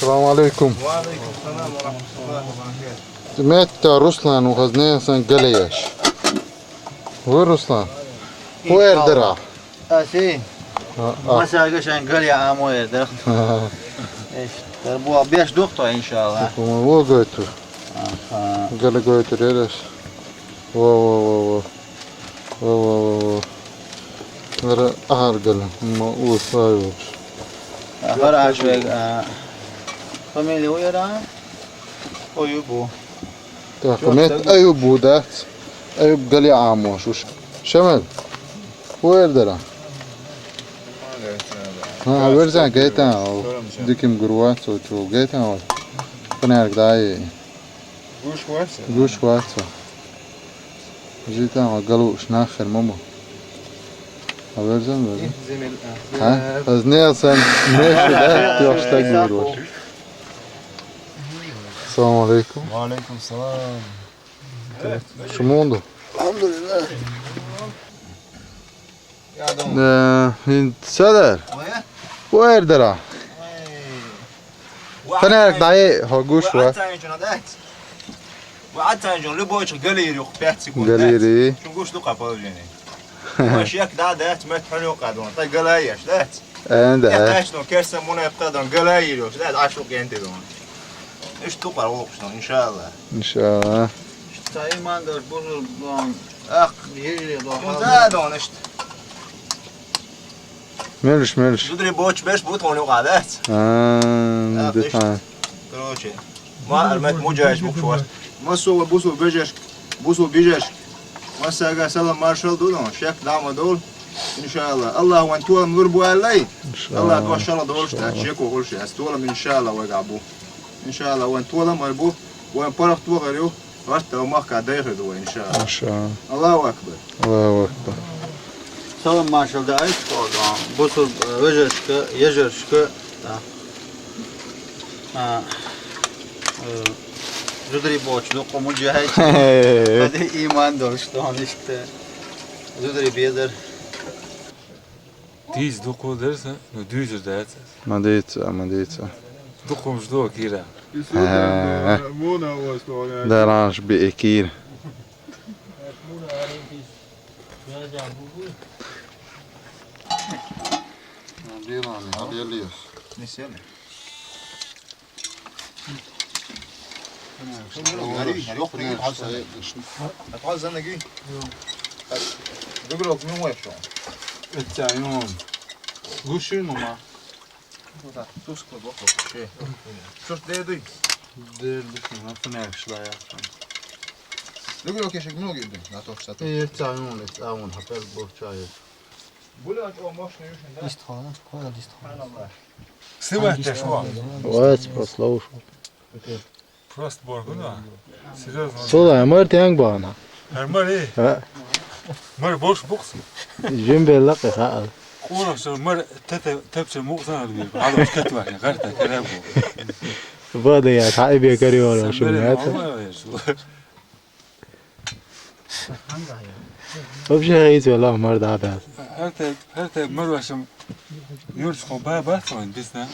السلام عليكم. وعليكم السلام ورحمة الله وبركاته. سمعت رسلان وغزنين سن قليش. وين رسلان؟ وين درع؟ سي مساقش عن قليا عاموير در ايش تربوا بيش دكتور ان شاء الله. هو قلتو. قال قلتو ريش. واو نرى أهرجل ما أوصايوش. أخر عشوائي فميلي ويران أيوبو. تاكمت أيوبو ده أيوب قال عاموش وش شمال وين درا؟ ورزع جيتا ديكم جروات وشو جيتا فنارك داي جوش واتسا جيتا قالوش ناخر ماما ورزع ها از نيلسون ماشي ده يوشتاق يروح. السلام عليكم. وعليكم السلام. شو موندو؟ الحمد لله. هند سدر وين درا؟ فنارك داي هاجوش وات وعدت جون لبوش قليل يخبيت قليلي شو قوش لقى فوجيني واش ياك دات ما تحلو قادون طي قلايش دات عند ايش نو كيرسن مون يقدرون قلايل واش دات عاشو قينتي دون ايش تقرا وقش ان شاء الله ان شاء الله. تاي ما ندير بوزل دون اخ يجي دون زادون ايش ملش تدري بوش باش بوتون لو قعدات دفعان كروشي ما المت مجاش بوكشوار ما سوى بوسو بيجاش ما ساقا سلام مارشال دولون شك دعم دول ان شاء الله. الله وانتوا نربو علي الله تو ان شاء الله دولش تشيكو كل شيء استولا ان شاء الله ويقعبو ان شاء الله وانتوا مربو وان بارك تو غيرو رحت وما قاعد يخدوا ان شاء الله. ان شاء الله. الله اكبر الله اكبر. سلام مارشال da ايش قولون بوسو وجشك يجرشك زودري بوش لو قوم جاهج هذا ايمان دولش دون işte زودري بيدر Dies duko derse, no düzer derse. مديتة Duko mjdo kira. دارانش بإكير. نسينا هتعوز انا جي بيقولوا من وين شو Etayom. Guşun mu? تسكت بخلص شيء شو تدي Der düşün, nasıl ne yapışlar ya? بيقولوا كيش منو جدا لا توش Etayom, etayom, hapel bohçayı. بقولوا او مش نيوشن ده Дистхана, кога дистхана? سبحان الله Сивайте шо? وات послушал. Просто боргу da. Серьезно. Sola mart yang bana. Hermari. Ha. Mar boş boks. جنب لك خال. Ora şu mar tepçe muğsan alıyor. Hadi uçkat var ya. Karta kelam bu. Bada ya تعب يا كريم شو مات. وبش هيز والله مرضى عباس. Her te mar başım. Yürüş ko baya basmayın biz ne?